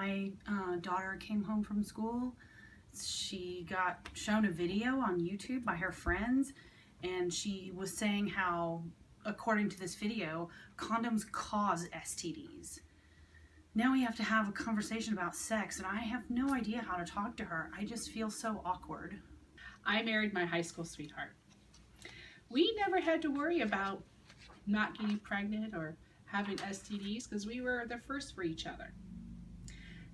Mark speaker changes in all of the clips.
Speaker 1: my daughter came home from school, she got shown a video on YouTube by her friends, and she was saying how, according to this video, condoms cause STDs. Now we have to have a conversation about sex, and I have no idea how to talk to her. I just feel so awkward.
Speaker 2: I married my high school sweetheart. We never had to worry about not getting pregnant or having STDs because we were the first for each other.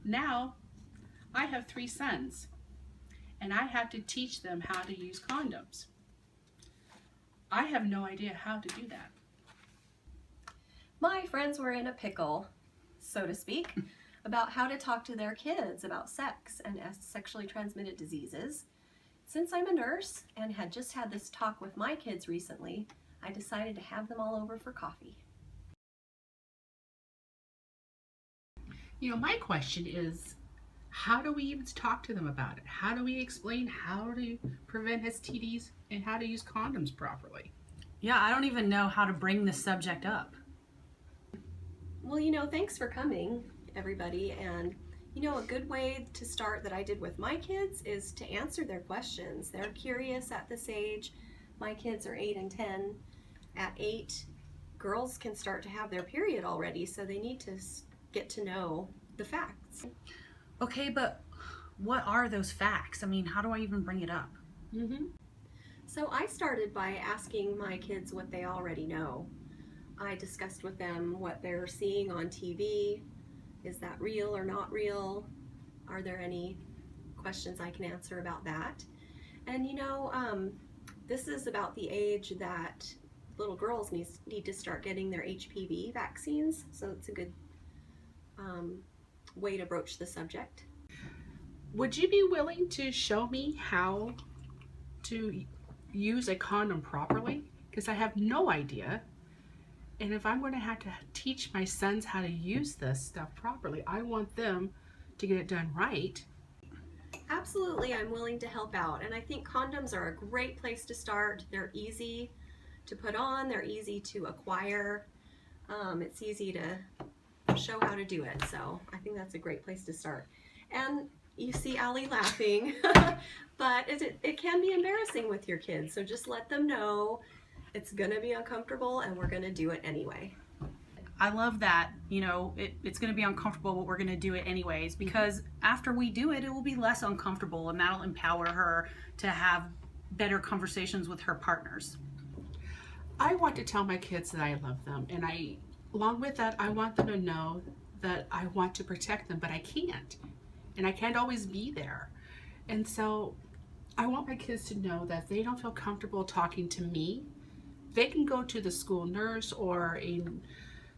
Speaker 2: Now, I have 3 sons, and I have to teach them how to use condoms. I have no idea how to do that.
Speaker 3: My friends were in a pickle, so to speak, about how to talk to their kids about sex and sexually transmitted diseases. Since I'm a nurse and had just had this talk with my kids recently, I decided to have them all over for coffee.
Speaker 2: You know, my question is, how do we even talk to them about it? How do we explain how to prevent STDs and how to use condoms properly?
Speaker 1: Yeah, I don't even know how to bring this subject up.
Speaker 3: Well, thanks for coming, everybody. And, a good way to start that I did with my kids is to answer their questions. They're curious at this age. My kids are 8 and 10. At 8, girls can start to have their period already, so they need to get to know the facts.
Speaker 1: Okay, but what are those facts? I mean, how do I even bring it up?
Speaker 3: So I started by asking my kids what they already know. I discussed with them what they're seeing on TV. Is that real or not real? Are there any questions I can answer about that? And this is about the age that little girls need to start getting their HPV vaccines, so it's a good way to broach the subject.
Speaker 2: Would you be willing to show me how to use a condom properly? Because I have no idea. And if I'm going to have to teach my sons how to use this stuff properly, I want them to get it done right.
Speaker 3: Absolutely, I'm willing to help out. And I think condoms are a great place to start. They're easy to put on, they're easy to acquire. It's easy to show how to do it. So I think that's a great place to start. And you see Allie laughing, but it can be embarrassing with your kids. So just let them know it's going to be uncomfortable and we're going to do it anyway.
Speaker 1: I love that, it's going to be uncomfortable, but we're going to do it anyways, because after we do it, it will be less uncomfortable, and that'll empower her to have better conversations with her partners.
Speaker 2: I want to tell my kids that I love them, and along with that, I want them to know that I want to protect them, but I can't. And I can't always be there. And so I want my kids to know that if they don't feel comfortable talking to me, they can go to the school nurse or in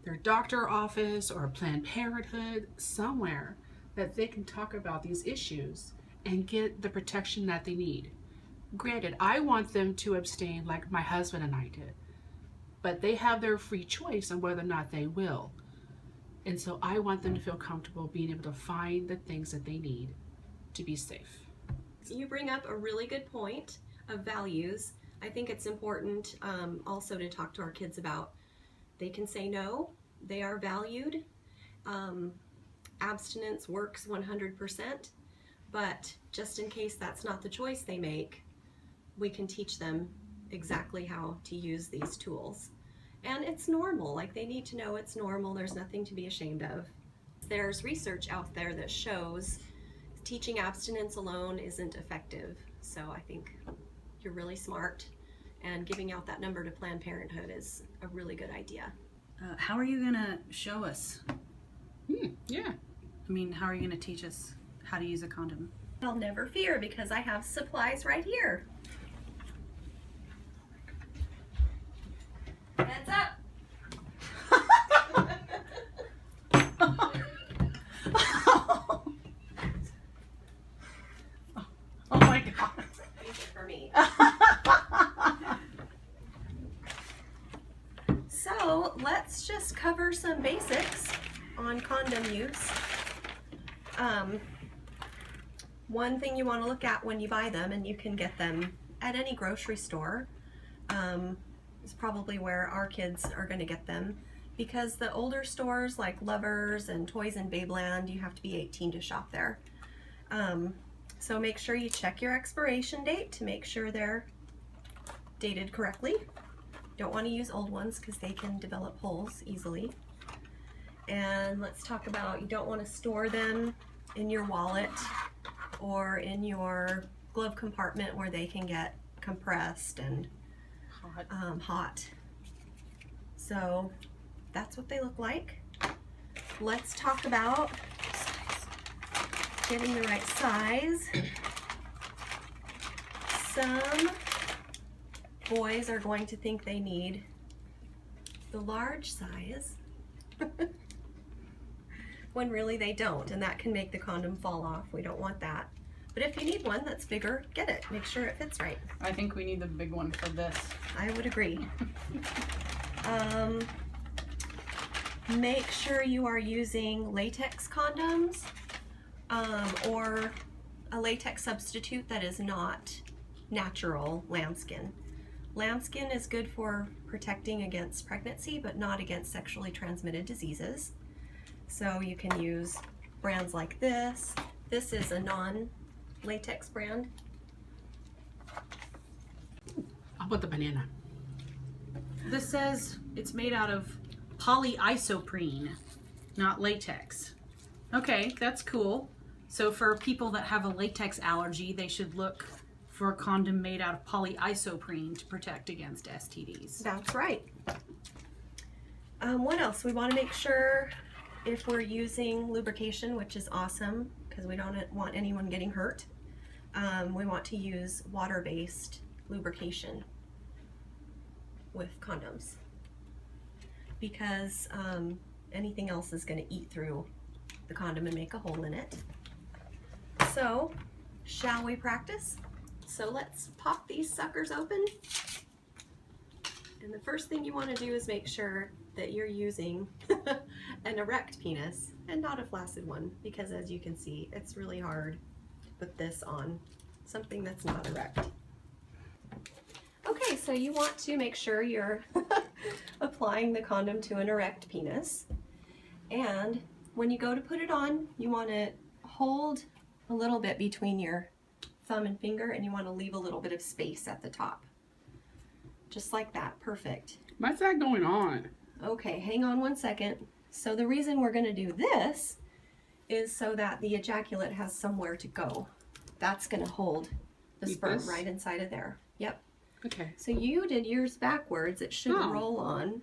Speaker 2: their doctor office or Planned Parenthood, somewhere that they can talk about these issues and get the protection that they need. Granted, I want them to abstain like my husband and I did, but they have their free choice on whether or not they will. And so I want them to feel comfortable being able to find the things that they need to be safe.
Speaker 3: You bring up a really good point of values. I think it's important also to talk to our kids about they can say no, they are valued. Abstinence works 100%, but just in case that's not the choice they make, we can teach them exactly how to use these tools. And it's normal, like they need to know it's normal, there's nothing to be ashamed of. There's research out there that shows teaching abstinence alone isn't effective, so I think you're really smart, and giving out that number to Planned Parenthood is a really good idea.
Speaker 1: How are you going to show us?
Speaker 2: Yeah.
Speaker 1: I mean, how are you going to teach us how to use a condom?
Speaker 3: I'll never fear because I have supplies right here. Heads up!
Speaker 1: Oh my God.
Speaker 3: Use it for me. So let's just cover some basics on condom use. One thing you want to look at when you buy them, and you can get them at any grocery store, is probably where our kids are going to get them. because the older stores like Lovers and Toys and Babeland, you have to be 18 to shop there. So make sure you check your expiration date to make sure they're dated correctly. Don't want to use old ones because they can develop holes easily. And let's talk about, you don't want to store them in your wallet or in your glove compartment where they can get compressed and hot. So that's what they look like. Let's talk about getting the right size. Some boys are going to think they need the large size when really they don't, and that can make the condom fall off. We don't want that. But if you need one that's bigger, get it. Make sure it fits right.
Speaker 1: I think we need the big one for this.
Speaker 3: I would agree. Make sure you are using latex condoms or a latex substitute that is not natural lambskin. Lambskin is good for protecting against pregnancy, but not against sexually transmitted diseases. So you can use brands like this. This is a non-latex brand.
Speaker 2: How about the banana?
Speaker 1: This says it's made out of polyisoprene, not latex. Okay, that's cool. So for people that have a latex allergy, they should look for a condom made out of polyisoprene to protect against STDs.
Speaker 3: That's right. What else? We want to make sure if we're using lubrication, which is awesome because we don't want anyone getting hurt, we want to use water-based lubrication with condoms because anything else is going to eat through the condom and make a hole in it. So, shall we practice? So let's pop these suckers open. And the first thing you want to do is make sure that you're using an erect penis and not a flaccid one, because as you can see, it's really hard to put this on something that's not erect. Okay, so you want to make sure you're applying the condom to an erect penis. And when you go to put it on, you want to hold a little bit between your thumb and finger, and you want to leave a little bit of space at the top. Just like that. Perfect.
Speaker 2: What's that going on?
Speaker 3: Okay, hang on one second. So the reason we're going to do this is so that the ejaculate has somewhere to go. That's going to hold the
Speaker 2: Like
Speaker 3: sperm
Speaker 2: this?
Speaker 3: right inside of there. Yep.
Speaker 2: Okay.
Speaker 3: So you did yours backwards. It should
Speaker 2: Oh.
Speaker 3: roll on,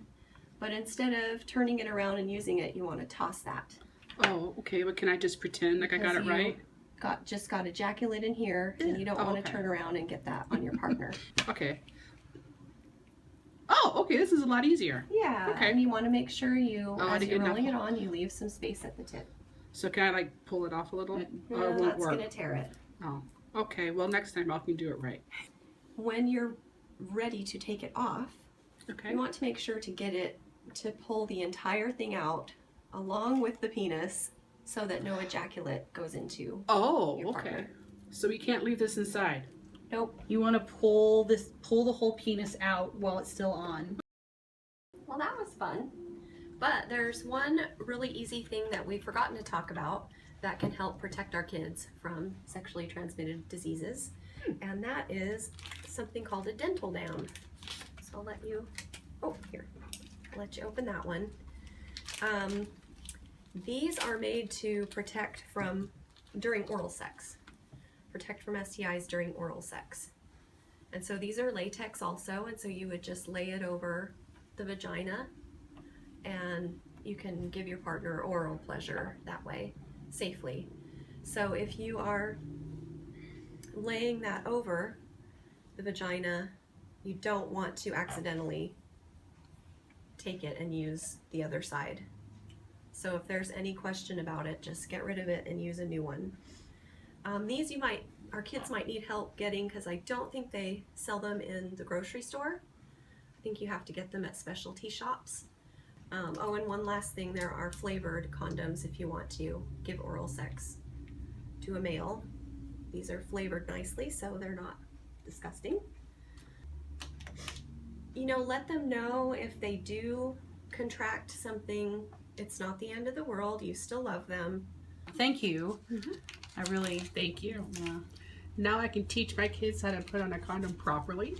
Speaker 3: but instead of turning it around and using it, you want to toss that.
Speaker 2: Oh, okay. But can I just pretend like I got
Speaker 3: Because
Speaker 2: it right?
Speaker 3: Just got ejaculate in here, and you don't
Speaker 2: Oh,
Speaker 3: want to
Speaker 2: okay.
Speaker 3: turn around and get that on your partner.
Speaker 2: Okay. Oh, okay. This is a lot easier.
Speaker 3: Yeah,
Speaker 2: Okay.
Speaker 3: and you want to make sure you,
Speaker 2: Oh, I
Speaker 3: as
Speaker 2: didn't
Speaker 3: you're
Speaker 2: get
Speaker 3: rolling it
Speaker 2: enough.
Speaker 3: on, you leave some space at the tip.
Speaker 2: So can I like pull it off a little? Or it
Speaker 3: No,
Speaker 2: won't
Speaker 3: that's
Speaker 2: work?
Speaker 3: going to tear it.
Speaker 2: Oh, okay. Well, next time I can do it right.
Speaker 3: When you're ready to take it off,
Speaker 2: Okay.
Speaker 3: you want to make sure to get it to pull the entire thing out along with the penis so that no ejaculate goes into.
Speaker 2: Oh,
Speaker 3: your
Speaker 2: okay.
Speaker 3: partner.
Speaker 2: So we can't leave this inside.
Speaker 3: Nope.
Speaker 1: You want to pull the whole penis out while it's still on.
Speaker 3: Well, that was fun. But there's one really easy thing that we've forgotten to talk about that can help protect our kids from sexually transmitted diseases. And that is something called a dental dam. So I'll let you, I'll let you open that one. These are made to protect from, during oral sex. Protect from STIs during oral sex. And so these are latex also, and so you would just lay it over the vagina and you can give your partner oral pleasure that way safely. So if you are laying that over the vagina, you don't want to accidentally take it and use the other side. So if there's any question about it, just get rid of it and use a new one. These our kids might need help getting, because I don't think they sell them in the grocery store. I think you have to get them at specialty shops. Oh, and one last thing, there are flavored condoms if you want to give oral sex to a male. These are flavored nicely, so they're not disgusting. You know, let them know if they do contract something, it's not the end of the world. You still love them.
Speaker 1: Thank you. I really,
Speaker 2: Thank you.
Speaker 1: yeah.
Speaker 2: Now I can teach my kids how to put on a condom properly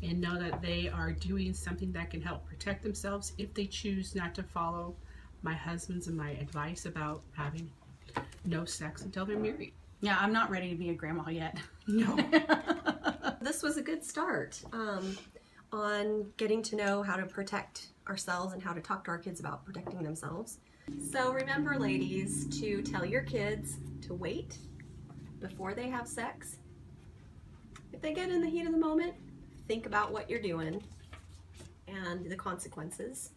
Speaker 2: and know that they are doing something that can help protect themselves if they choose not to follow my husband's and my advice about having no sex until they're married.
Speaker 1: Yeah, I'm not ready to be a grandma yet.
Speaker 2: No.
Speaker 3: This was a good start on getting to know how to protect ourselves and how to talk to our kids about protecting themselves. So remember, ladies, to tell your kids to wait before they have sex. If they get in the heat of the moment, think about what you're doing and the consequences.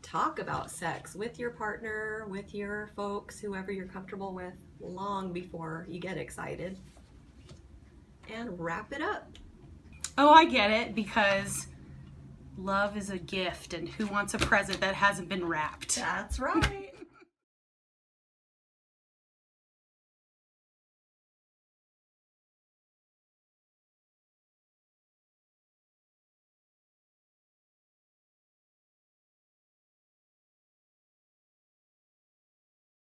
Speaker 3: Talk about sex with your partner, with your folks, whoever you're comfortable with, long before you get excited. And wrap it up.
Speaker 1: Oh, I get it, because love is a gift, and who wants a present that hasn't been wrapped?
Speaker 3: That's right.